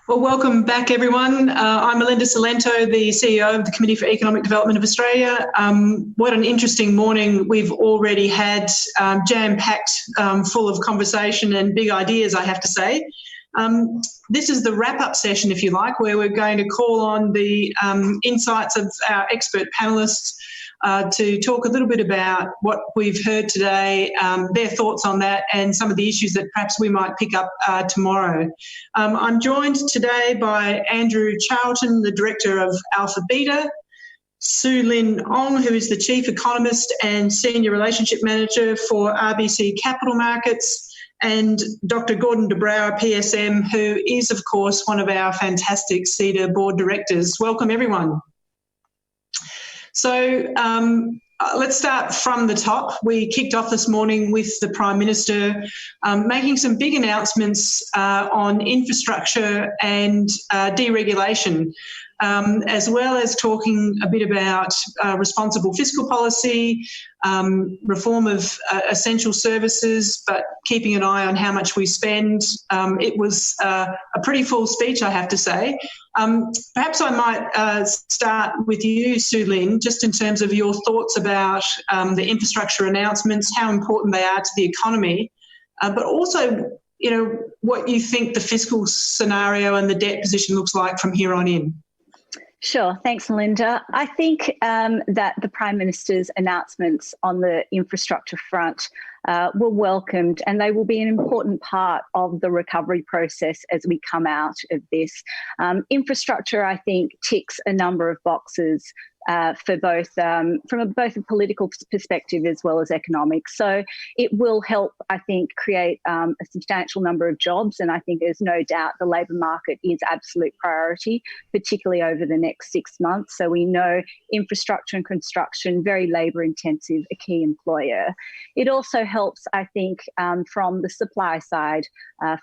Well, welcome back, everyone. I'm Melinda Salento, the CEO of the Committee for Economic Development of Australia. What an interesting morning we've already had, jam-packed, full of conversation and big ideas, I have to say. This is the wrap-up session, if you like, where we're going to call on the insights of our expert panellists to talk a little bit about what we've heard today, their thoughts on that, and some of the issues that perhaps we might pick up tomorrow. I'm joined today by Andrew Charlton, the Director of Alpha Beta, Sue Lin Ong, who is the Chief Economist and Senior Relationship Manager for RBC Capital Markets, and Dr. Gordon de Brouwer, PSM, who is, of course, one of our fantastic CEDA board directors. Welcome, everyone. So let's start from the top. We kicked off this morning with the Prime Minister making some big announcements on infrastructure and deregulation, as well as talking a bit about responsible fiscal policy, reform of essential services, but keeping an eye on how much we spend. It was a pretty full speech, I have to say. Perhaps I might start with you, Sue Lin, just in terms of your thoughts about the infrastructure announcements, how important they are to the economy, but also, you know, what you think the fiscal scenario and the debt position looks like from here on in. Sure. Thanks, Melinda. I think that the Prime Minister's announcements on the infrastructure front were welcomed, and they will be an important part of the recovery process as we come out of this. Infrastructure, I think, ticks a number of boxes for both from both a political perspective as well as economic. So it will help, I think, create a substantial number of jobs, and I think there's no doubt the labour market is absolute priority, particularly over the next 6 months. So we know infrastructure and construction, very labour intensive, a key employer. It also helps, I think, from the supply side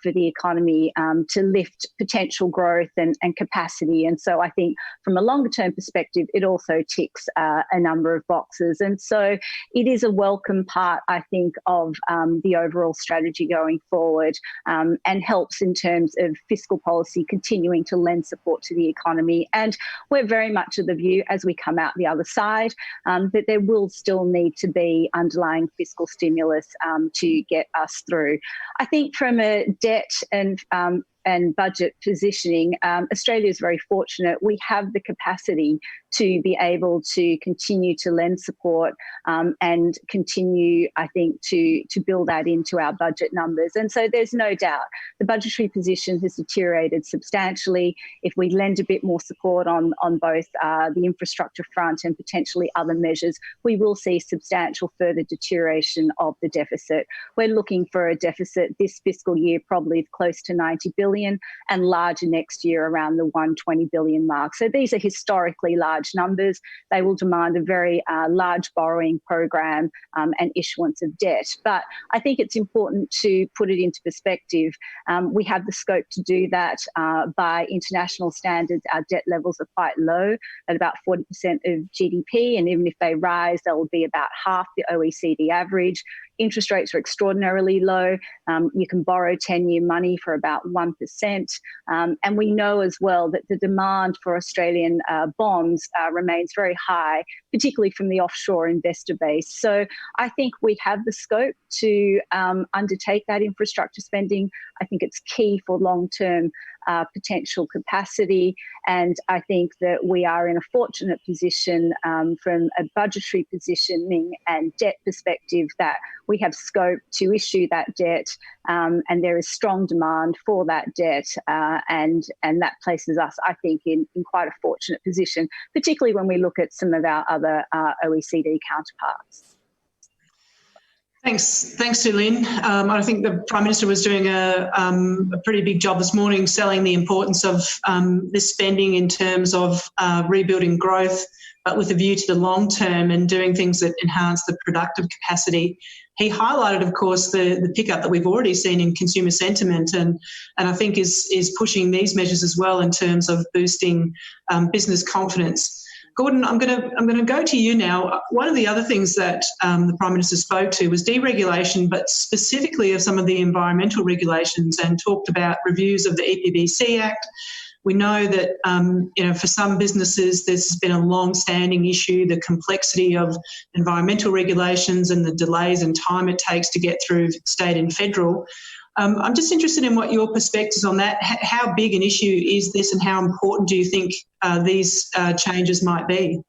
for the economy to lift potential growth and capacity. And so I think from a longer term perspective, it also ticks a number of boxes. And so it is a welcome part, I think, of the overall strategy going forward, and helps in terms of fiscal policy continuing to lend support to the economy. And we're very much of the view as we come out the other side that there will still need to be underlying fiscal stimulus to get us through. I think from a debt and budget positioning, Australia is very fortunate. We have the capacity to be able to continue to lend support and continue, I think, to build that into our budget numbers. And so there's no doubt the budgetary position has deteriorated substantially. If we lend a bit more support on both the infrastructure front and potentially other measures, we will see substantial further deterioration of the deficit. We're looking for a deficit this fiscal year probably of close to 90 billion and larger next year around the 120 billion mark. So these are historically large numbers. They will demand a very large borrowing program and issuance of debt. But I think it's important to put it into perspective. We have the scope to do that. By international standards, our debt levels are quite low at about 40% of GDP. And even if they rise, they will be about half the OECD average. Interest rates are extraordinarily low. You can borrow 10-year money for about 1%. And we know as well that the demand for Australian bonds remains very high, particularly from the offshore investor base. So I think we have the scope to undertake that infrastructure spending. I think it's key for long-term potential capacity. And I think that we are in a fortunate position from a budgetary positioning and debt perspective that we have scope to issue that debt, and there is strong demand for that debt, and that places us, I think, in quite a fortunate position, particularly when we look at some of our other OECD counterparts. Thanks, Sue Lin. I think the Prime Minister was doing a pretty big job this morning selling the importance of this spending in terms of rebuilding growth, but with a view to the long term and doing things that enhance the productive capacity. He highlighted, of course, the pickup that we've already seen in consumer sentiment, and I think is pushing these measures as well in terms of boosting business confidence. Gordon, I'm going to go to you now. One of the other things that the Prime Minister spoke to was deregulation, but specifically of some of the environmental regulations, and talked about reviews of the EPBC Act. We know that, for some businesses, there's been a long-standing issue, the complexity of environmental regulations and the delays and time it takes to get through state and federal. I'm just interested in what your perspectives on that. How big an issue is this, and how important do you think these changes might be?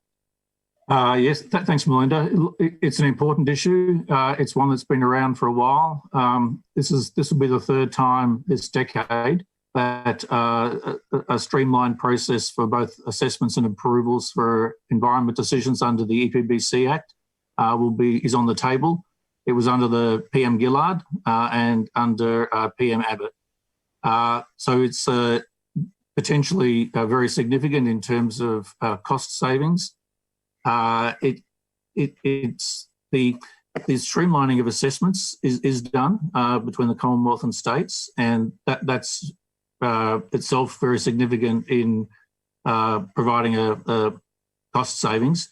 Yes, thanks, Melinda. It's an important issue. It's one that's been around for a while. This will be the third time this decade that a streamlined process for both assessments and approvals for environment decisions under the EPBC Act is on the table. It was under the PM Gillard and under PM Abbott. So it's potentially very significant in terms of cost savings. It's the streamlining of assessments is done between the Commonwealth and states, and that's itself very significant in providing a cost savings.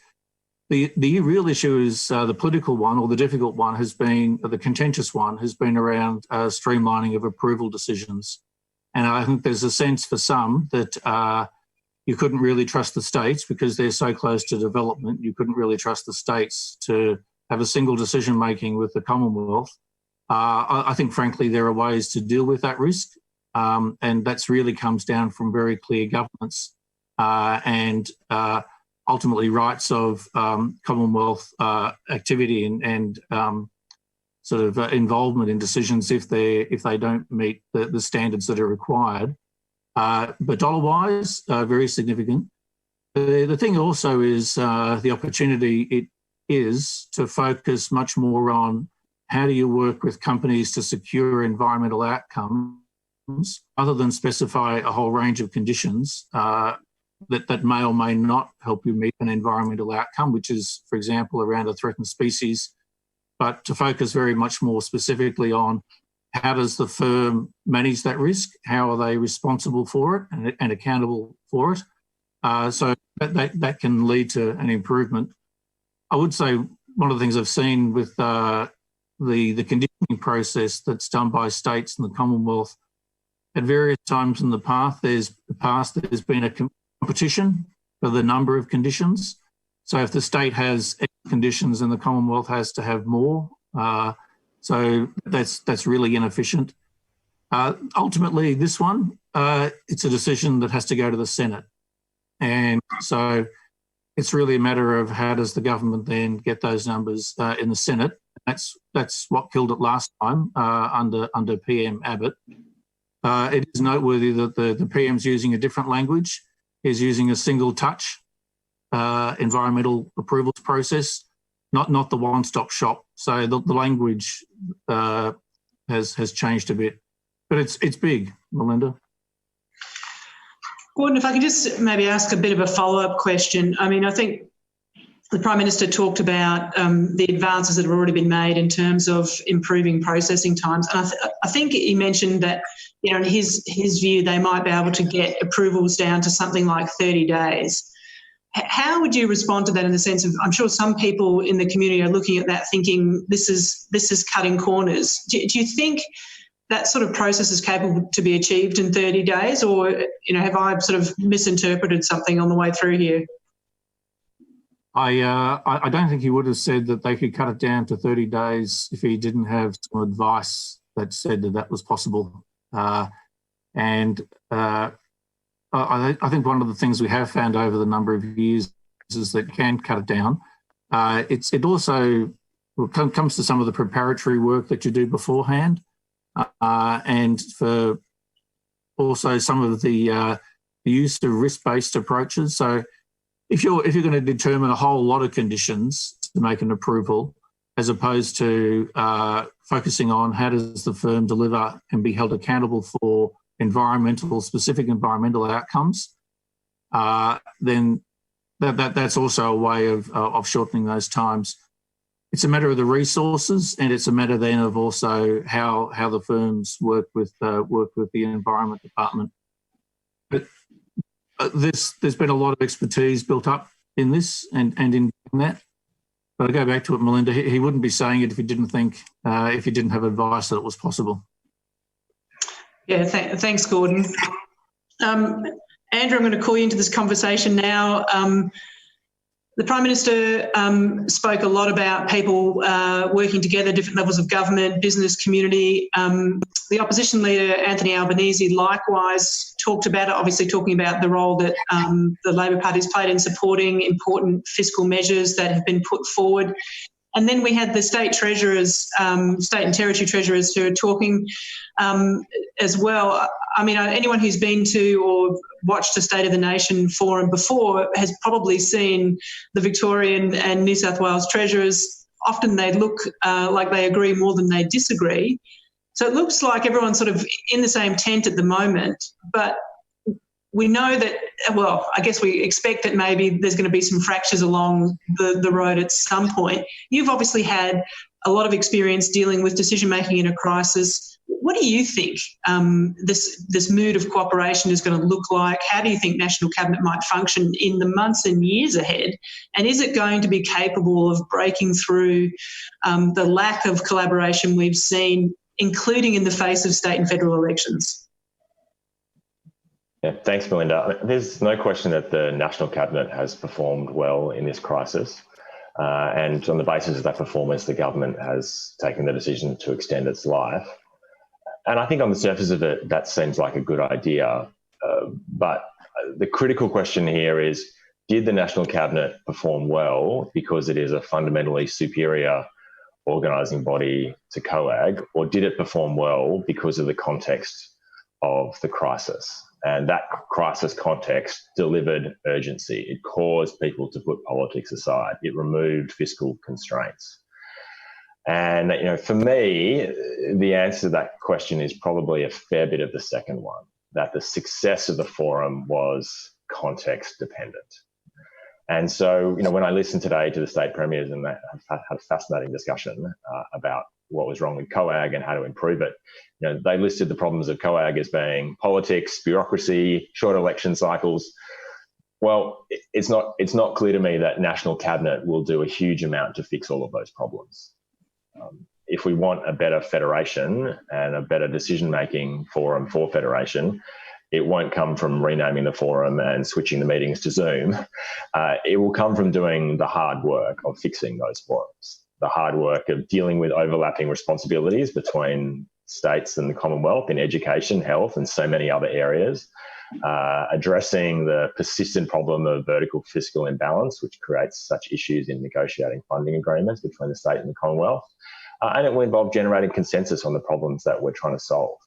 The real issue is the political one, or the difficult one, the contentious one has been around streamlining of approval decisions. And I think there's a sense for some that you couldn't really trust the states because they're so close to development. You couldn't really trust the states to have a single decision making with the Commonwealth. I think, frankly, there are ways to deal with that risk. And that's really comes down from very clear governance and ultimately rights of Commonwealth activity and sort of involvement in decisions if they don't meet the standards that are required. But dollar-wise, very significant. The thing also is the opportunity it is to focus much more on how do you work with companies to secure environmental outcomes other than specify a whole range of conditions that may or may not help you meet an environmental outcome, which is, for example, around a threatened species, but to focus very much more specifically on how does the firm manage that risk, how are they responsible for it and accountable for it, so that can lead to an improvement. I would say one of the things I've seen with the conditioning process that's done by states and the Commonwealth, at various times in the past, there's been a competition for the number of conditions. So if the state has X conditions, then the Commonwealth has to have more. So that's really inefficient. Ultimately, this one, it's a decision that has to go to the Senate. And so it's really a matter of how does the government then get those numbers in the Senate. That's what killed it last time under PM Abbott. It is noteworthy that the PM's using a different language. He's using a single touch environmental approvals process, not the one-stop shop. So the language has changed a bit, but it's big, Melinda. Gordon, if I could just maybe ask a bit of a follow-up question. I mean, I think the Prime Minister talked about the advances that have already been made in terms of improving processing times. And I think he mentioned that, in his view, they might be able to get approvals down to something like 30 days. How would you respond to that in the sense of, I'm sure some people in the community are looking at that thinking this is cutting corners. Do you think that sort of process is capable to be achieved in 30 days, or have I sort of misinterpreted something on the way through here? I don't think he would have said that they could cut it down to 30 days if he didn't have some advice that said that was possible. I think one of the things we have found over the number of years is that can cut it down. It also comes to some of the preparatory work that you do beforehand, and for also some of the use of risk-based approaches. So if you're going to determine a whole lot of conditions to make an approval, as opposed to focusing on how does the firm deliver and be held accountable for specific environmental outcomes, then that's also a way of shortening those times. It's a matter of the resources, and it's a matter then of also how the firms work with the Environment Department. But there's been a lot of expertise built up in this and in that. But I go back to it, Melinda, he wouldn't be saying it if he didn't think, if he didn't have advice that it was possible. Yeah, thanks, Gordon. Andrew, I'm going to call you into this conversation now. The Prime Minister spoke a lot about people working together, different levels of government, business, community. The opposition leader, Anthony Albanese, likewise talked about it, obviously talking about the role that the Labor Party's played in supporting important fiscal measures that have been put forward. And then we had the state treasurers, state and territory treasurers who are talking as well. I mean, anyone who's been to or watched a State of the Nation forum before has probably seen the Victorian and New South Wales treasurers. Often they look like they agree more than they disagree. So it looks like everyone's sort of in the same tent at the moment, but we know that, well, I guess we expect that maybe there's going to be some fractures along the road at some point. You've obviously had a lot of experience dealing with decision-making in a crisis. What do you think this mood of cooperation is going to look like? How do you think National Cabinet might function in the months and years ahead? And is it going to be capable of breaking through the lack of collaboration we've seen, including in the face of state and federal elections? Yeah, thanks, Melinda. There's no question that the National Cabinet has performed well in this crisis. And on the basis of that performance, the government has taken the decision to extend its life. And I think on the surface of it, that seems like a good idea. But the critical question here is, did the National Cabinet perform well because it is a fundamentally superior organising body to COAG, or did it perform well because of the context of the crisis? And that crisis context delivered urgency. It caused people to put politics aside. It removed fiscal constraints. And, you know, for me, the answer to that question is probably a fair bit of the second one, that the success of the forum was context dependent. And so, you know, when I listened today to the state premiers and they had a fascinating discussion about what was wrong with COAG and how to improve it, you know, they listed the problems of COAG as being politics, bureaucracy, short election cycles. Well, it's not clear to me that National Cabinet will do a huge amount to fix all of those problems. If we want a better federation and a better decision-making forum for federation, it won't come from renaming the forum and switching the meetings to Zoom. It will come from doing the hard work of fixing those forums, the hard work of dealing with overlapping responsibilities between states and the Commonwealth in education, health, and so many other areas, addressing the persistent problem of vertical fiscal imbalance, which creates such issues in negotiating funding agreements between the state and the Commonwealth. And it will involve generating consensus on the problems that we're trying to solve.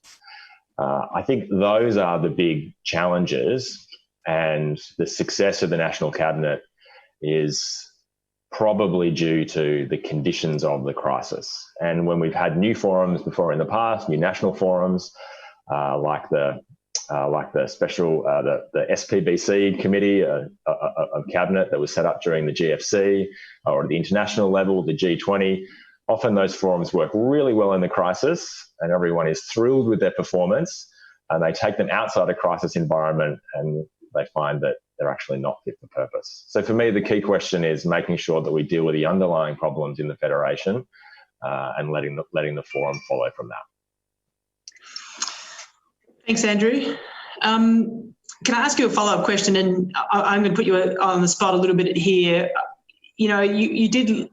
I think those are the big challenges, and the success of the National Cabinet is probably due to the conditions of the crisis. And when we've had new forums before in the past, new national forums, like the SPBC committee of cabinet that was set up during the GFC, or at the international level, the G20, often those forums work really well in the crisis and everyone is thrilled with their performance, and they take them outside a crisis environment and they find that they're actually not fit for purpose. So for me, the key question is making sure that we deal with the underlying problems in the Federation and letting the forum follow from that. Thanks, Andrew. Can I ask you a follow-up question? And I'm going to put you on the spot a little bit here. You know, you did,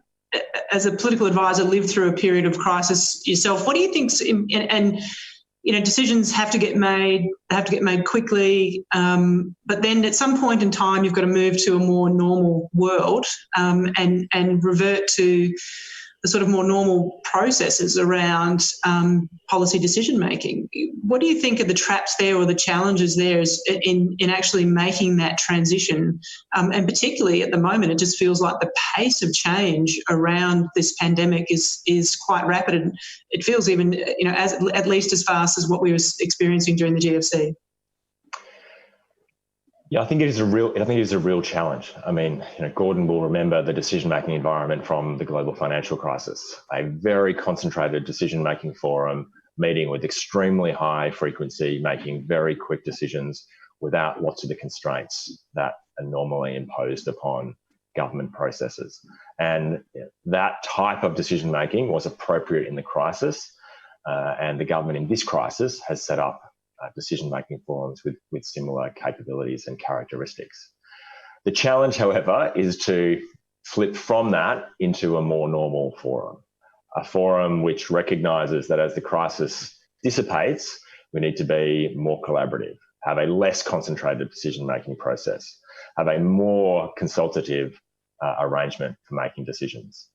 as a political advisor, live through a period of crisis yourself. What do you think? And you know, decisions have to get made. They have to get made quickly. But then, at some point in time, you've got to move to a more normal world and revert to the sort of more normal processes around policy decision making. What do you think are the traps there or the challenges there in actually making that transition? And particularly at the moment, it just feels like the pace of change around this pandemic is quite rapid, and it feels even, you know, at least as fast as what we were experiencing during the GFC. Yeah, I think it is a real challenge. I mean, you know, Gordon will remember the decision-making environment from the global financial crisis, a very concentrated decision-making forum, meeting with extremely high frequency, making very quick decisions without lots of the constraints that are normally imposed upon government processes. And that type of decision making was appropriate in the crisis. And the government in this crisis has set up decision making forums with similar capabilities and characteristics. The challenge, however, is to flip from that into a more normal forum, a forum which recognises that as the crisis dissipates, we need to be more collaborative, have a less concentrated decision-making process, have a more consultative arrangement for making decisions.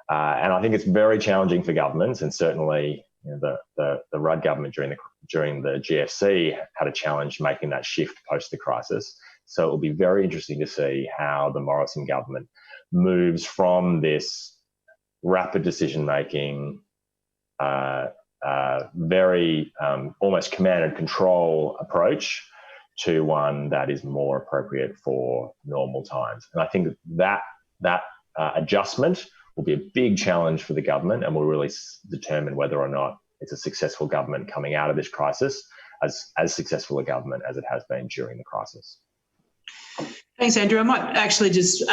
And I think it's very challenging for governments, and certainly the Rudd government during the GFC had a challenge making that shift post the crisis. So it will be very interesting to see how the Morrison government moves from this rapid decision-making, very almost command and control approach to one that is more appropriate for normal times. And I think that adjustment will be a big challenge for the government, and will really determine whether or not it's a successful government coming out of this crisis, as successful a government as it has been during the crisis. Thanks, Andrew. I might actually just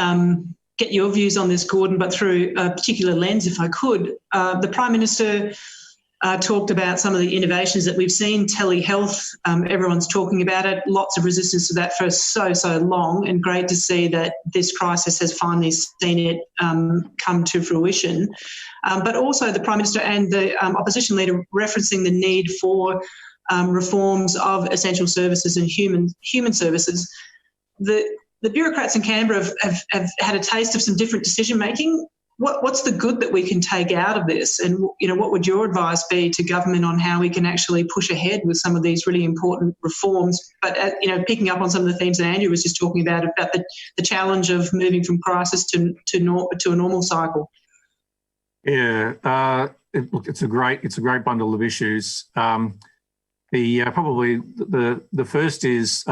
get your views on this, Gordon, but through a particular lens, if I could. The Prime Minister talked about some of the innovations that we've seen, telehealth, everyone's talking about it, lots of resistance to that for so long, and great to see that this crisis has finally seen it come to fruition. But also the Prime Minister and the opposition leader referencing the need for reforms of essential services and human services. The bureaucrats in Canberra have had a taste of some different decision making. What's the good that we can take out of this? And what would your advice be to government on how we can actually push ahead with some of these really important reforms? But picking up on some of the themes that Andrew was just talking about the challenge of moving from crisis to a normal cycle. Yeah, it's a great bundle of issues. Probably the first is.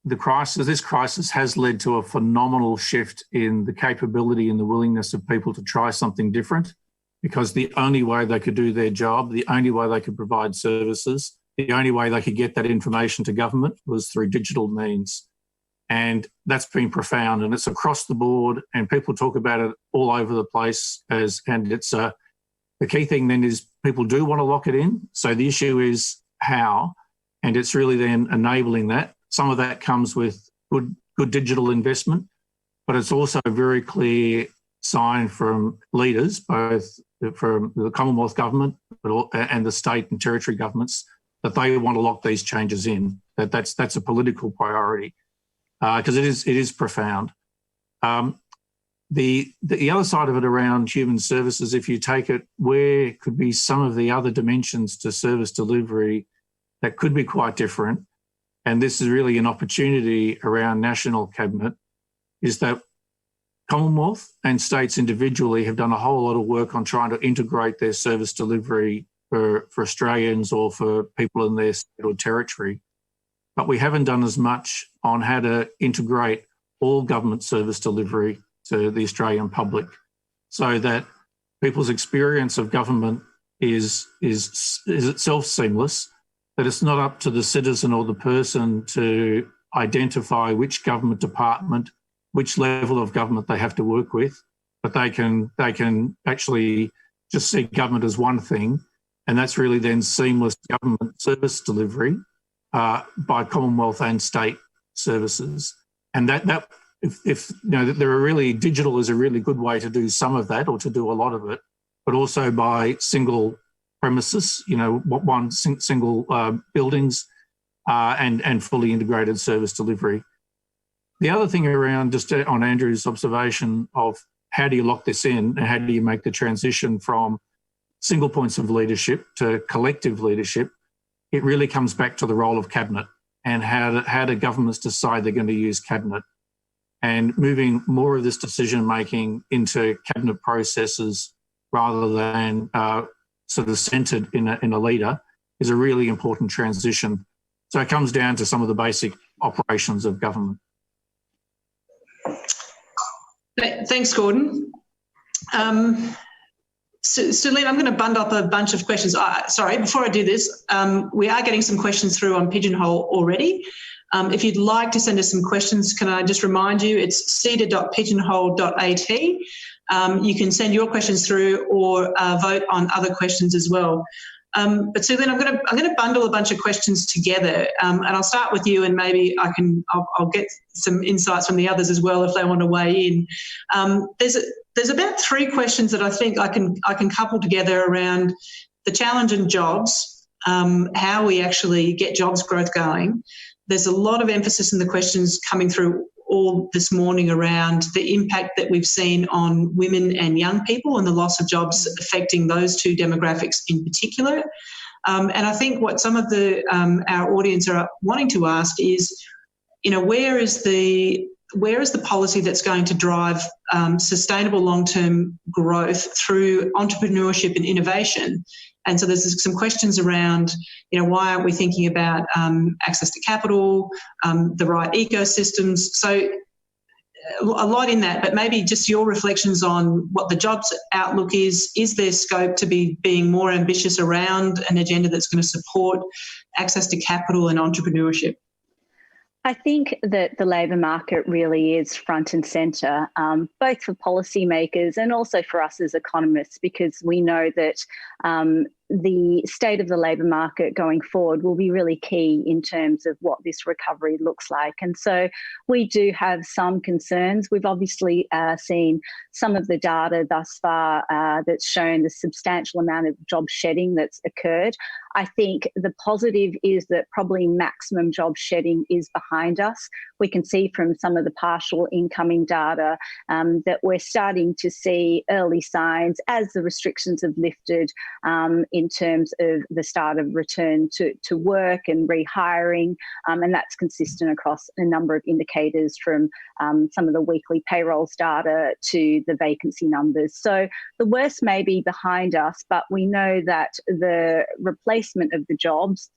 This crisis has led to a phenomenal shift in the capability and the willingness of people to try something different, because the only way they could do their job, the only way they could provide services, the only way they could get that information to government was through digital means. And that's been profound, and it's across the board, and people talk about it all over the place. And it's the key thing then is people do want to lock it in. So the issue is how, and it's really then enabling that. Some of that comes with good digital investment, but it's also a very clear sign from leaders, both from the Commonwealth government and the state and territory governments, that they want to lock these changes in. That's a political priority, because it is profound. The other side of it around human services, if you take it, where could be some of the other dimensions to service delivery that could be quite different. And this is really an opportunity around National Cabinet, is that Commonwealth and states individually have done a whole lot of work on trying to integrate their service delivery for Australians or for people in their state or territory. But we haven't done as much on how to integrate all government service delivery to the Australian public, so that people's experience of government is itself seamless, that it's not up to the citizen or the person to identify which government department, which level of government they have to work with, but they can actually just see government as one thing, and that's really then seamless government service delivery by Commonwealth and state services. And that if there are really, digital is a really good way to do some of that, or to do a lot of it, but also by single premises, one single buildings and fully integrated service delivery. The other thing around, just on Andrew's observation of how do you lock this in and how do you make the transition from single points of leadership to collective leadership, it really comes back to the role of Cabinet and how do governments decide they're going to use Cabinet. And moving more of this decision-making into Cabinet processes rather than sort of centred in a leader is a really important transition. So it comes down to some of the basic operations of government. Thanks, Gordon. So Lynn, I'm going to bundle up a bunch of questions. Sorry, before I do this, we are getting some questions through on Pigeonhole already. If you'd like to send us some questions, can I just remind you, it's ceda.pigeonhole.at. You can send your questions through or vote on other questions as well. But Sue Lynn, I'm going to bundle a bunch of questions together, and I'll start with you, and maybe I'll get some insights from the others as well if they want to weigh in. There's about 3 questions that I think I can couple together around the challenge in jobs, how we actually get jobs growth going. There's a lot of emphasis in the questions coming through all this morning around the impact that we've seen on women and young people and the loss of jobs affecting those 2 demographics in particular. And I think what some of our audience are wanting to ask is, where is the policy that's going to drive sustainable long-term growth through entrepreneurship and innovation? And so there's some questions around, why aren't we thinking about access to capital, the right ecosystems? So a lot in that, but maybe just your reflections on what the jobs outlook is. Is there scope to be being more ambitious around an agenda that's going to support access to capital and entrepreneurship? I think that the labour market really is front and centre, both for policymakers and also for us as economists, because we know that the state of the labour market going forward will be really key in terms of what this recovery looks like. And so we do have some concerns. We've obviously seen some of the data thus far that's shown the substantial amount of job shedding that's occurred. I think the positive is that probably maximum job shedding is behind us. We can see from some of the partial incoming data that we're starting to see early signs as the restrictions have lifted in terms of the start of return to work and rehiring, and that's consistent across a number of indicators from some of the weekly payrolls data to the vacancy numbers. So the worst may be behind us, but we know that the replacement of the jobs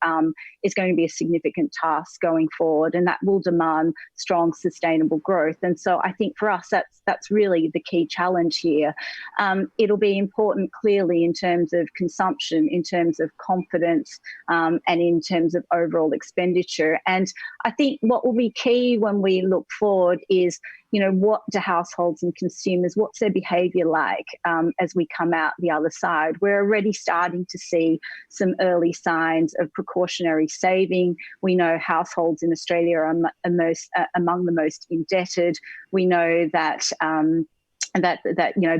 is going to be a significant task going forward, and that will demand strong, sustainable growth. And so I think for us, that's really the key challenge here. It'll be important, clearly, in terms of consumption, in terms of confidence, and in terms of overall expenditure. And I think what will be key when we look forward is, what do households and consumers, what's their behaviour like as we come out the other side? We're already starting to see some early signs of precautionary saving. We know households in Australia are among the most indebted. We know that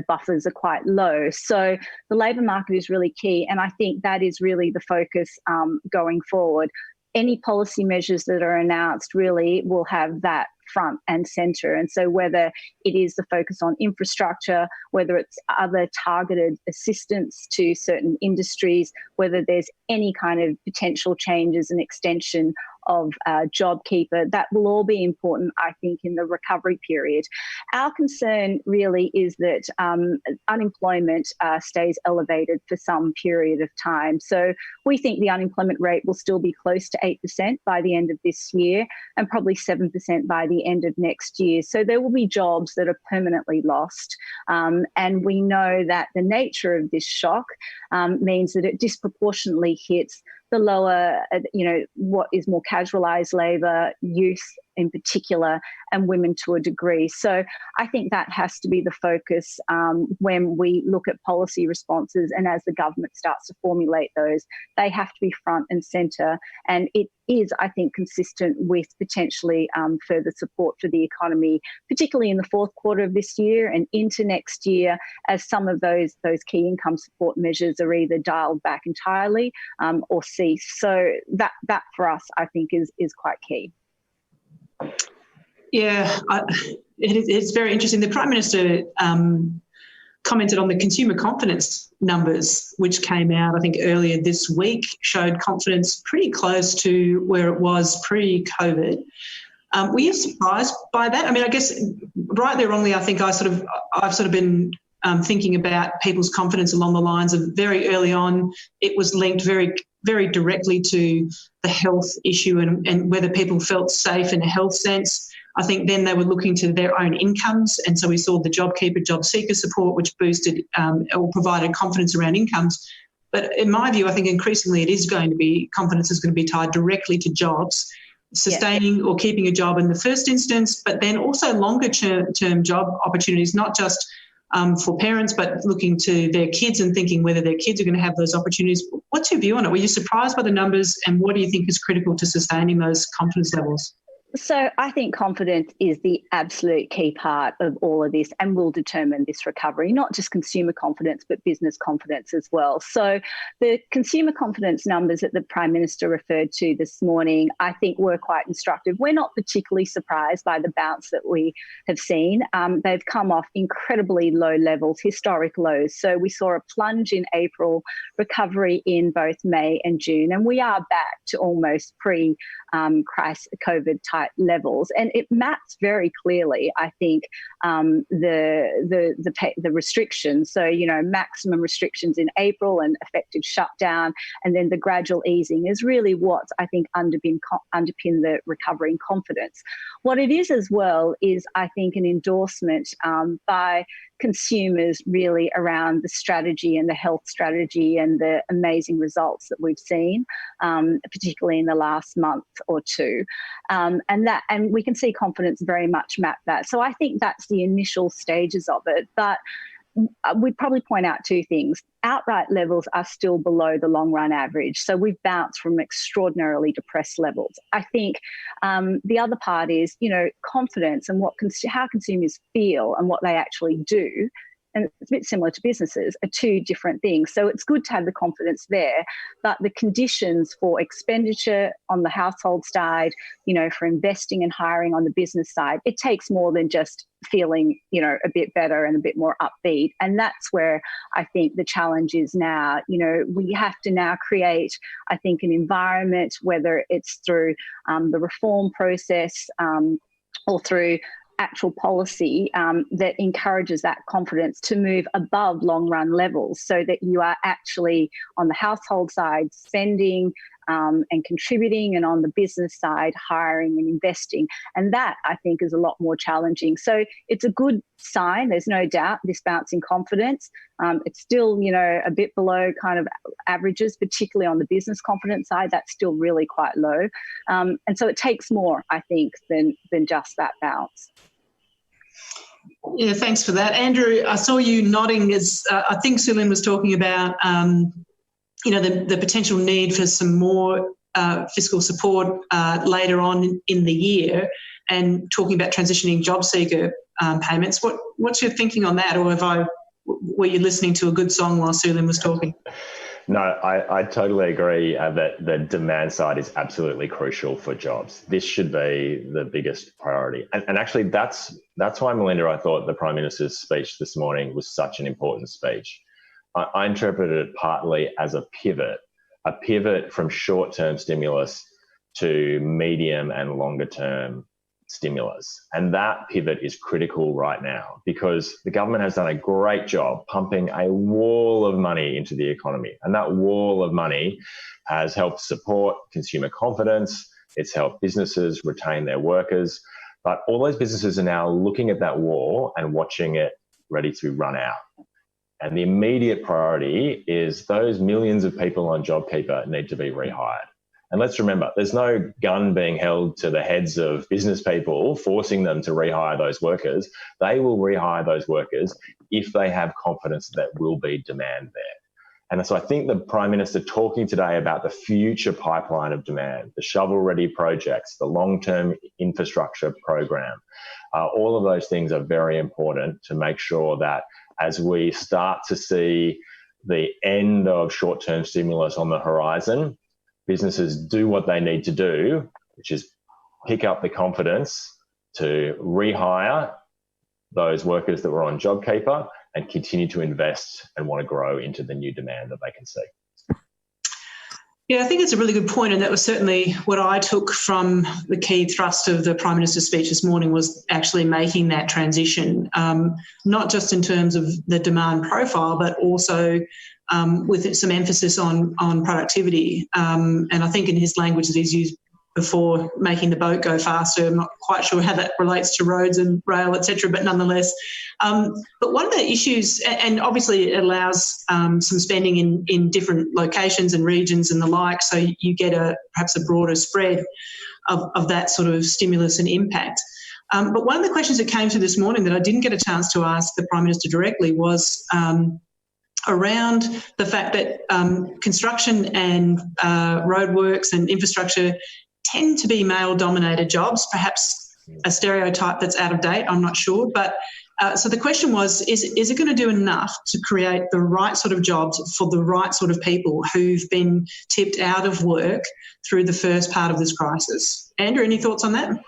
buffers are quite low. So the labour market is really key, and I think that is really the focus going forward. Any policy measures that are announced really will have that front and centre. And so whether it is the focus on infrastructure, whether it's other targeted assistance to certain industries, whether there's any kind of potential changes and extension of JobKeeper, that will all be important, I think, in the recovery period. Our concern really is that unemployment stays elevated for some period of time. So we think the unemployment rate will still be close to 8% by the end of this year and probably 7% by the end of next year. So there will be jobs that are permanently lost. And we know that the nature of this shock means that it disproportionately hits the lower, what is more casualised labour, youth in particular, and women to a degree. So I think that has to be the focus when we look at policy responses, and as the government starts to formulate those, they have to be front and centre. And it is, I think, consistent with potentially further support for the economy, particularly in the fourth quarter of this year and into next year, as some of those key income support measures are either dialed back entirely or cease. So that for us, I think, is quite key. Yeah, it's very interesting. The Prime Minister commented on the consumer confidence numbers, which came out, I think, earlier this week, showed confidence pretty close to where it was pre-COVID. Were you surprised by that? I mean, I guess rightly or wrongly, I think I've sort of been thinking about people's confidence along the lines of very early on, it was linked very, very directly to the health issue and whether people felt safe in a health sense. I think then they were looking to their own incomes, and so we saw the JobKeeper, job seeker support, which boosted or provided confidence around incomes. But in my view, I think increasingly it is going to be, confidence is going to be tied directly to jobs. sustaining or keeping a job in the first instance, but then also longer term job opportunities, not just for parents, but looking to their kids and thinking whether their kids are going to have those opportunities. What's your view on it? Were you surprised by the numbers, and what do you think is critical to sustaining those confidence levels? So I think confidence is the absolute key part of all of this and will determine this recovery, not just consumer confidence, but business confidence as well. So the consumer confidence numbers that the Prime Minister referred to this morning, I think were quite instructive. We're not particularly surprised by the bounce that we have seen. They've come off incredibly low levels, historic lows. So we saw a plunge in April, recovery in both May and June, and we are back to almost pre-crisis COVID type levels, and it maps very clearly, I think, the restrictions. So, maximum restrictions in April and effective shutdown, and then the gradual easing is really what I think underpin the recovery and confidence. What it is as well is, I think, an endorsement by consumers really around the strategy and the health strategy and the amazing results that we've seen, particularly in the last month or two. And we can see confidence very much map that. So I think that's the initial stages of it. But we'd probably point out two things. Outright levels are still below the long run average. So we've bounced from extraordinarily depressed levels. I think the other part is, confidence and how consumers feel and what they actually do. And it's a bit similar to businesses, are two different things. So it's good to have the confidence there, but the conditions for expenditure on the household side, for investing and hiring on the business side, it takes more than just feeling, a bit better and a bit more upbeat. And that's where I think the challenge is now. We have to now create, I think, an environment, whether it's through the reform process or through actual policy that encourages that confidence to move above long run levels, so that you are actually on the household side spending and contributing, and on the business side hiring and investing. And that, I think, is a lot more challenging. So it's a good sign, there's no doubt, this bounce in confidence. It's still, a bit below kind of averages, particularly on the business confidence side. That's still really quite low. And so it takes more, I think, than just that bounce. Yeah, thanks for that. Andrew, I saw you nodding as I think Sue-Lin was talking about, the potential need for some more fiscal support later on in the year, and talking about transitioning job seeker payments. What's your thinking on that, or were you listening to a good song while Sue-Lin was talking? No, I totally agree that the demand side is absolutely crucial for jobs. This should be the biggest priority. And actually, that's why, Melinda, I thought the Prime Minister's speech this morning was such an important speech. I interpreted it partly as a pivot from short-term stimulus to medium and longer-term stimulus. And that pivot is critical right now, because the government has done a great job pumping a wall of money into the economy. And that wall of money has helped support consumer confidence. It's helped businesses retain their workers. But all those businesses are now looking at that wall and watching it ready to run out. And the immediate priority is those millions of people on JobKeeper need to be rehired. And let's remember, there's no gun being held to the heads of business people forcing them to rehire those workers. They will rehire those workers if they have confidence that will be demand there. And so I think the Prime Minister talking today about the future pipeline of demand, the shovel-ready projects, the long-term infrastructure program, all of those things are very important to make sure that as we start to see the end of short-term stimulus on the horizon, businesses do what they need to do, which is pick up the confidence to rehire those workers that were on JobKeeper and continue to invest and want to grow into the new demand that they can see. Yeah, I think it's a really good point, and that was certainly what I took from the key thrust of the Prime Minister's speech this morning, was actually making that transition, not just in terms of the demand profile, but also with some emphasis on productivity. And I think in his language that he's used before, making the boat go faster. I'm not quite sure how that relates to roads and rail, etc., but nonetheless. But one of the issues, and obviously it allows some spending in different locations and regions and the like, so you get perhaps a broader spread. of that sort of stimulus and impact. But one of the questions that came through this morning that I didn't get a chance to ask the Prime Minister directly was around the fact that construction and roadworks and infrastructure tend to be male-dominated jobs, perhaps a stereotype that's out of date, I'm not sure. But so the question was, is it going to do enough to create the right sort of jobs for the right sort of people who've been tipped out of work through the first part of this crisis? Andrew, any thoughts on that?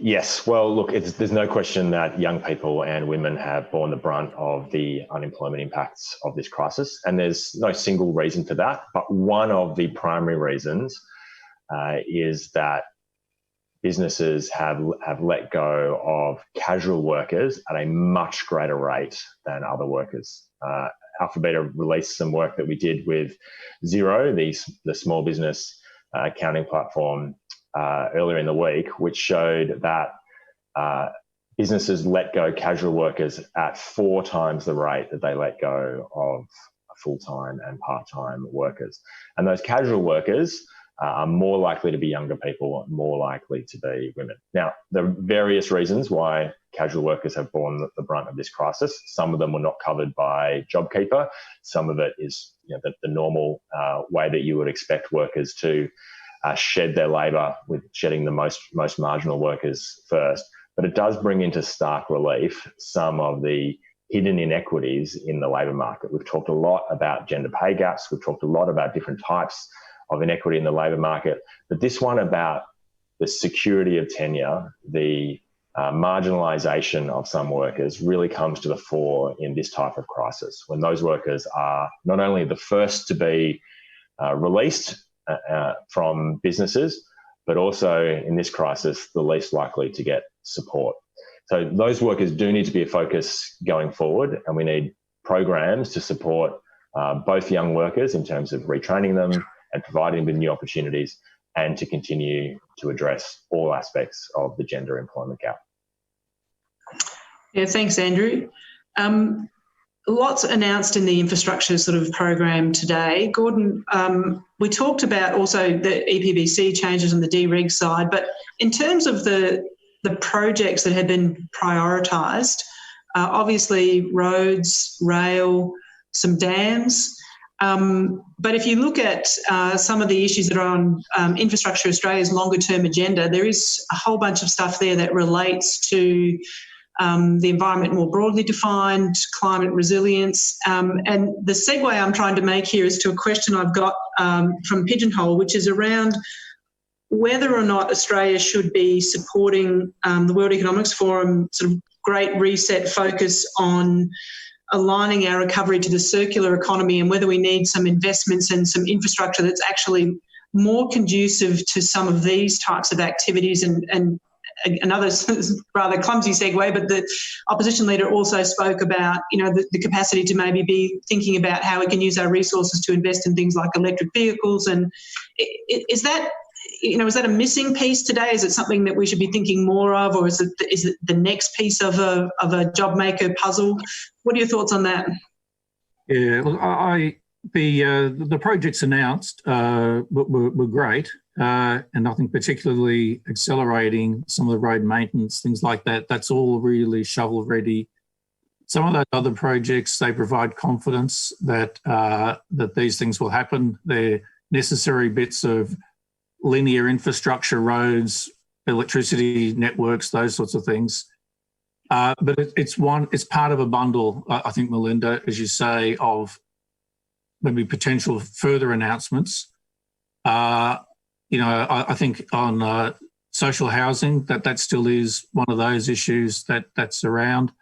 Yes. Well, look, there's no question that young people and women have borne the brunt of the unemployment impacts of this crisis. And there's no single reason for that. But one of the primary reasons is that businesses have let go of casual workers at a much greater rate than other workers. Alphabeta released some work that we did with Xero, the small business accounting platform, earlier in the week, which showed that businesses let go casual workers at 4 times the rate that they let go of full-time and part-time workers. And those casual workers are more likely to be younger people, more likely to be women. Now, there are various reasons why casual workers have borne the brunt of this crisis. Some of them were not covered by JobKeeper. Some of it is the normal way that you would expect workers to shed their labour, with shedding the most marginal workers first. But it does bring into stark relief some of the hidden inequities in the labour market. We've talked a lot about gender pay gaps. We've talked a lot about different types of inequity in the labour market. But this one about the security of tenure, the marginalisation of some workers really comes to the fore in this type of crisis, when those workers are not only the first to be released from businesses, but also in this crisis, the least likely to get support. So those workers do need to be a focus going forward, and we need programs to support both young workers in terms of retraining them and providing them with new opportunities, and to continue to address all aspects of the gender employment gap. Yeah, thanks, Andrew. Lots announced in the infrastructure sort of program today. Gordon, we talked about also the EPBC changes on the dereg side, but in terms of the projects that had been prioritised, obviously roads, rail, some dams. But if you look at some of the issues that are on Infrastructure Australia's longer term agenda, there is a whole bunch of stuff there that relates to the environment more broadly defined, climate resilience. And the segue I'm trying to make here is to a question I've got from Pigeonhole, which is around whether or not Australia should be supporting the World Economics Forum sort of Great Reset focus on aligning our recovery to the circular economy, and whether we need some investments and some infrastructure that's actually more conducive to some of these types of activities. And another rather clumsy segue, but the opposition leader also spoke about, the capacity to maybe be thinking about how we can use our resources to invest in things like electric vehicles. And is that a missing piece today? Is it something that we should be thinking more of, or is it the next piece of a job maker puzzle? What are your thoughts on that? Yeah, look, the projects announced were great, and I think particularly accelerating some of the road maintenance, things like that. That's all really shovel ready. Some of those other projects, they provide confidence that that these things will happen. They're necessary bits of linear infrastructure, roads, electricity networks, those sorts of things. But it's part of a bundle, I think, Melinda, as you say, of maybe potential further announcements. I think on social housing, that still is one of those issues that's around.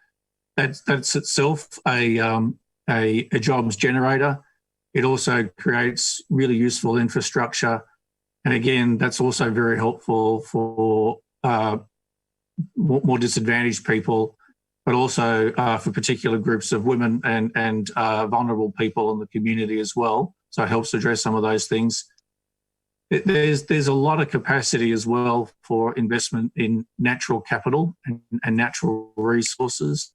That's itself a jobs generator. It also creates really useful infrastructure. And again, that's also very helpful for more disadvantaged people, but also for particular groups of women and vulnerable people in the community as well. So it helps address some of those things. There's a lot of capacity as well for investment in natural capital and natural resources.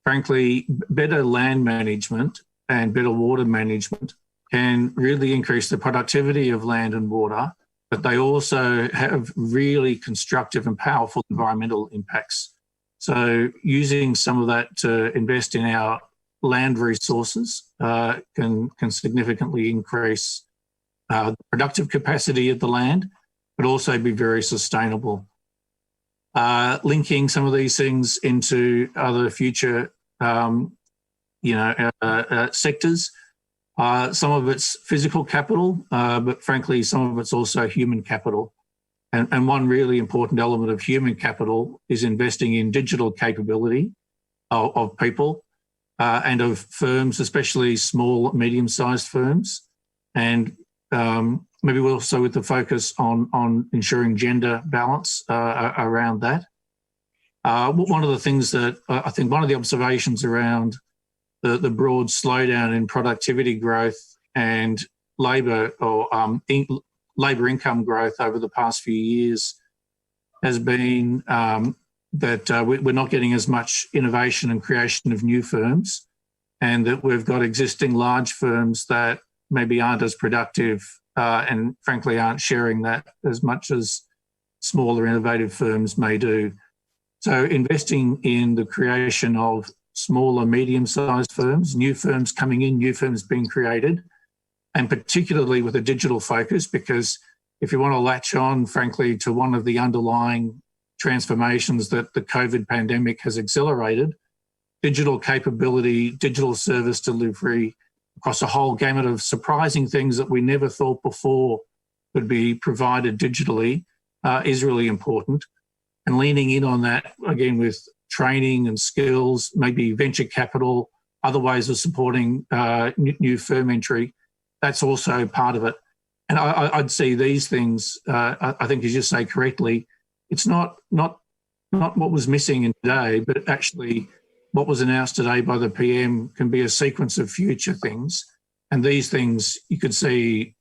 Frankly, better land management and better water management can really increase the productivity of land and water but they also have really constructive and powerful environmental impacts. So using some of that to invest in our land resources can significantly increase the productive capacity of the land, but also be very sustainable. Linking some of these things into other future, sectors. Some of it's physical capital, but frankly, some of it's also human capital. And one really important element of human capital is investing in digital capability of people and of firms, especially small, medium-sized firms, and maybe also with the focus on ensuring gender balance around that. One of the things that I think one of the observations around the broad slowdown in productivity growth and labour or labour income growth over the past few years has been that we're not getting as much innovation and creation of new firms, and that we've got existing large firms that maybe aren't as productive and frankly aren't sharing that as much as smaller innovative firms may do. So investing in the creation of smaller, medium-sized firms, new firms coming in, new firms being created, and particularly with a digital focus, because if you want to latch on, frankly, to one of the underlying transformations that the COVID pandemic has accelerated, digital capability, digital service delivery across a whole gamut of surprising things that we never thought before could be provided digitally is really important. And leaning in on that, again, with training and skills, maybe venture capital, other ways of supporting new firm entry, that's also part of it. And I'd see these things, I think as you say correctly, it's not what was missing in today, but actually what was announced today by the PM can be a sequence of future things. And these things you could see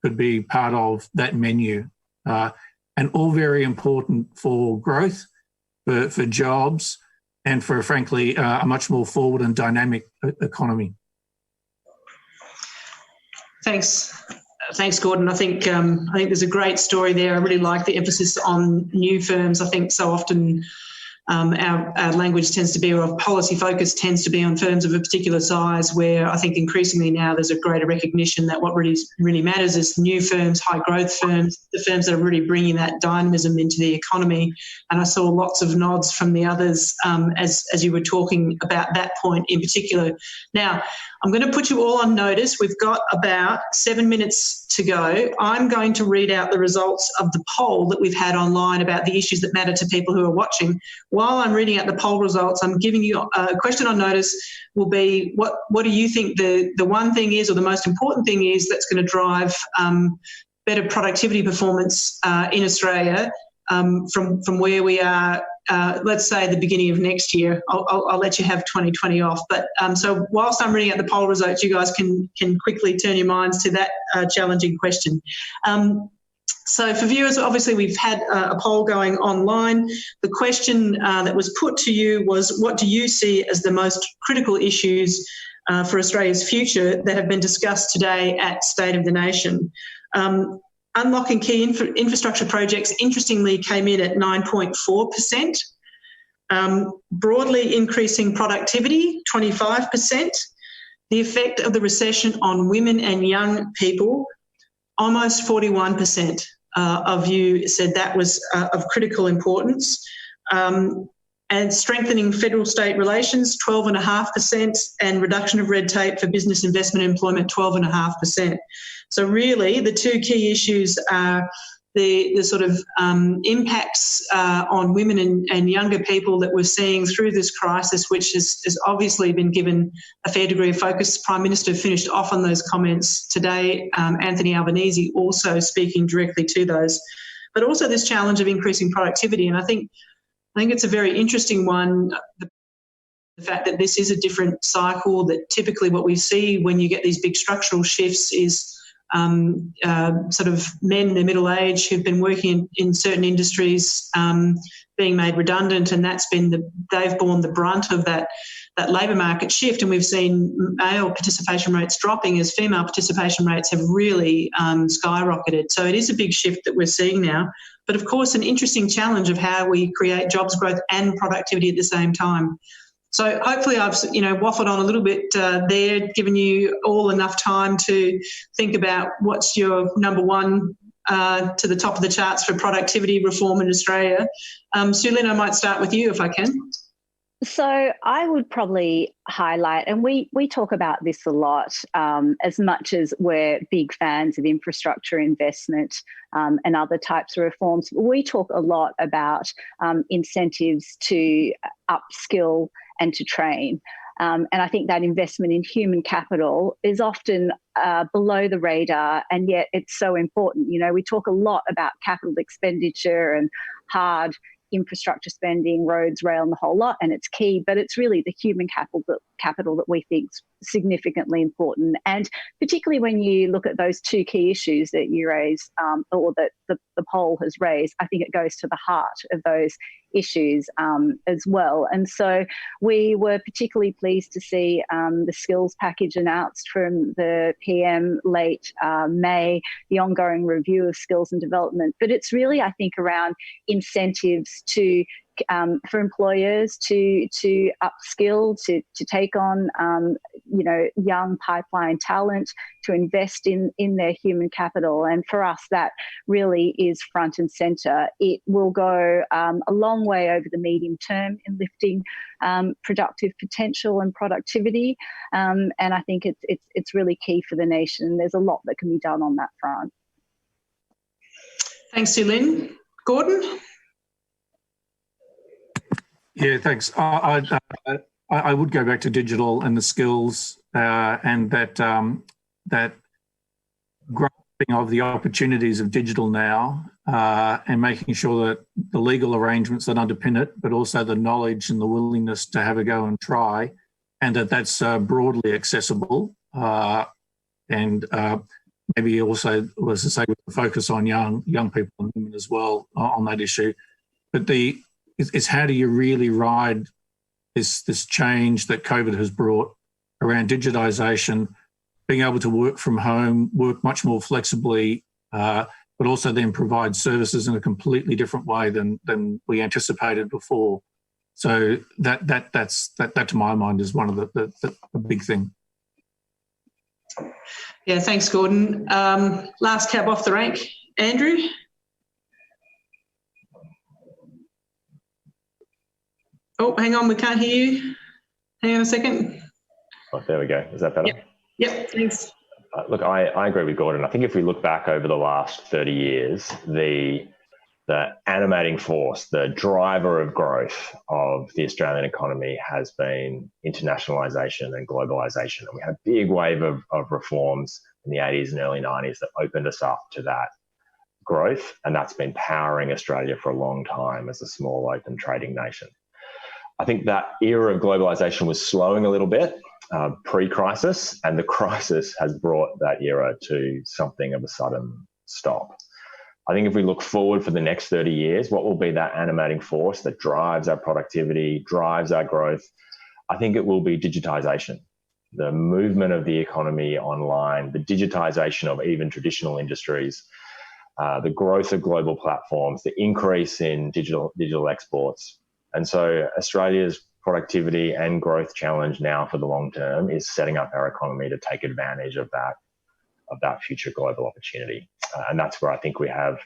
could be part of that menu. And all very important for growth, for jobs, and for, frankly, a much more forward and dynamic economy. Thanks, Gordon. I think there's a great story there. I really like the emphasis on new firms. I think so often our language tends to be, or policy focus tends to be on firms of a particular size, where I think increasingly now there's a greater recognition that what really matters is new firms, high growth firms, the firms that are really bringing that dynamism into the economy. And I saw lots of nods from the others as you were talking about that point in particular. Now, I'm going to put you all on notice. We've got about 7 minutes to go. I'm going to read out the results of the poll that we've had online about the issues that matter to people who are watching. While I'm reading out the poll results, I'm giving you a question on notice will be, what do you think the one thing is, or the most important thing is, that's going to drive better productivity performance in Australia from where we are, let's say the beginning of next year. I'll let you have 2020 off. But so whilst I'm reading out the poll results, you guys can quickly turn your minds to that challenging question. So for viewers, obviously we've had a poll going online. The question that was put to you was, what do you see as the most critical issues for Australia's future that have been discussed today at State of the Nation? Unlocking key infrastructure projects, interestingly, came in at 9.4%. Broadly increasing productivity, 25%. The effect of the recession on women and young people, almost 41% of you said that was of critical importance. And strengthening federal-state relations, 12.5%, and reduction of red tape for business investment and employment, 12.5%. So really the two key issues are the sort of impacts on women and younger people that we're seeing through this crisis, which has obviously been given a fair degree of focus. The Prime Minister finished off on those comments today, Anthony Albanese also speaking directly to those, but also this challenge of increasing productivity. And I think it's a very interesting one, the fact that this is a different cycle, that typically what we see when you get these big structural shifts is sort of men in their middle age who've been working in certain industries being made redundant, and they've borne the brunt of that labour market shift, and we've seen male participation rates dropping as female participation rates have really skyrocketed. So it is a big shift that we're seeing now. But of course, an interesting challenge of how we create jobs growth and productivity at the same time. So hopefully I've waffled on a little bit there, given you all enough time to think about what's your number one to the top of the charts for productivity reform in Australia. Sue Lynn, I might start with you if I can. So I would probably highlight, and we talk about this a lot, as much as we're big fans of infrastructure investment and other types of reforms, we talk a lot about incentives to upskill and to train. And I think that investment in human capital is often below the radar, and yet it's so important. You know, we talk a lot about capital expenditure and hard infrastructure spending, roads, rail, and the whole lot, and it's key, but it's really the human capital that we think is significantly important. And particularly when you look at those two key issues that you raise, or that the poll has raised, I think it goes to the heart of those issues as well. And so we were particularly pleased to see the skills package announced from the PM late May, the ongoing review of skills and development. But it's really, I think, around incentives to for employers to upskill, to take on young pipeline talent, to invest in their human capital. And for us, that really is front and centre. It will go a long way over the medium term in lifting productive potential and productivity. And I think it's really key for the nation. There's a lot that can be done on that front. Thanks, Sue Lynn. Gordon? Yeah, thanks. I would go back to digital and the skills and that grasping of the opportunities of digital now and making sure that the legal arrangements that underpin it, but also the knowledge and the willingness to have a go and try, and that's broadly accessible. And maybe also, as I say, with the focus on young people and women as well on that issue. But it's how do you really ride this change that COVID has brought around digitisation, being able to work from home, work much more flexibly, but also then provide services in a completely different way than we anticipated before. So that to my mind is one of the big thing. Yeah, thanks, Gordon. Last cab off the rank, Andrew. Oh, hang on, we can't hear you. Hang on a second. Oh, there we go. Is that better? Yep, thanks. Look, I agree with Gordon. I think if we look back over the last 30 years, the animating force, the driver of growth of the Australian economy has been internationalisation and globalisation. And we had a big wave of reforms in the 80s and early 90s that opened us up to that growth. And that's been powering Australia for a long time as a small open trading nation. I think that era of globalisation was slowing a little bit pre-crisis, and the crisis has brought that era to something of a sudden stop. I think if we look forward for the next 30 years, what will be that animating force that drives our productivity, drives our growth? I think it will be digitisation, the movement of the economy online, the digitisation of even traditional industries, the growth of global platforms, the increase in digital exports. And so Australia's productivity and growth challenge now for the long term is setting up our economy to take advantage of that future global opportunity. And that's where I think we have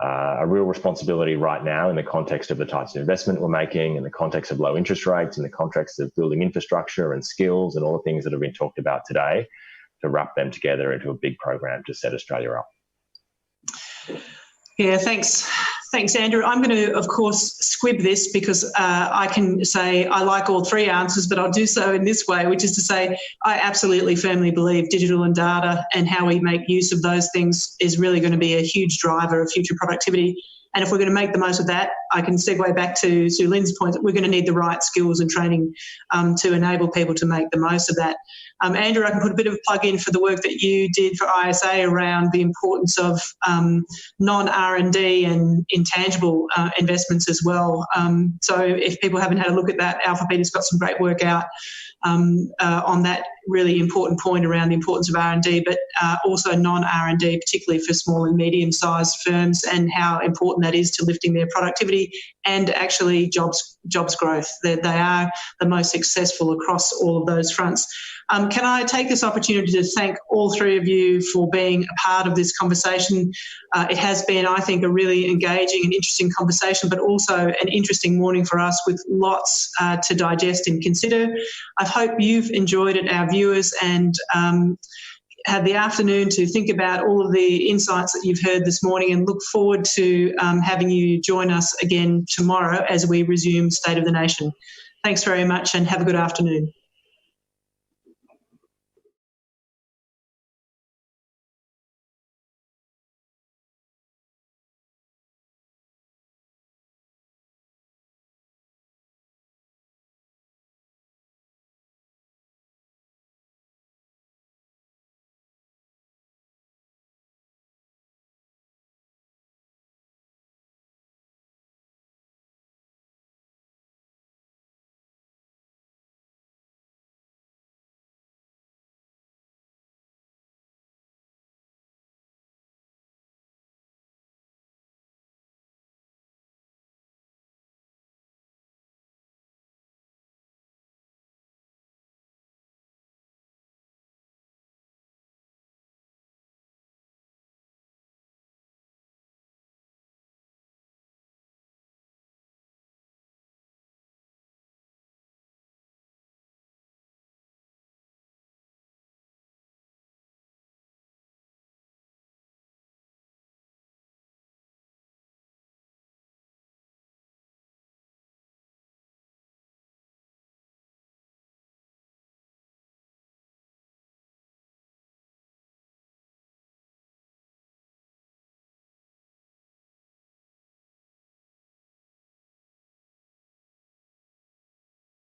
a real responsibility right now in the context of the types of investment we're making, in the context of low interest rates, in the context of building infrastructure and skills and all the things that have been talked about today, to wrap them together into a big program to set Australia up. Yeah, thanks. Thanks, Andrew. I'm going to, of course, squib this because I can say I like all three answers, but I'll do so in this way, which is to say I absolutely firmly believe digital and data and how we make use of those things is really going to be a huge driver of future productivity. And if we're going to make the most of that, I can segue back to Sue Lynn's point that we're going to need the right skills and training to enable people to make the most of that. Andrew, I can put a bit of a plug in for the work that you did for ISA around the importance of non-R&D and intangible investments as well. So if people haven't had a look at that, Alpha Beta's got some great work out on that really important point around the importance of R&D, but also non-R&D, particularly for small and medium-sized firms, and how important that is to lifting their productivity and actually jobs growth. They are the most successful across all of those fronts. Can I take this opportunity to thank all three of you for being a part of this conversation? It has been, I think, a really engaging and interesting conversation, but also an interesting morning for us with lots to digest and consider. I hope you've enjoyed it, our viewers, and had the afternoon to think about all of the insights that you've heard this morning, and look forward to having you join us again tomorrow as we resume State of the Nation. Thanks very much and have a good afternoon.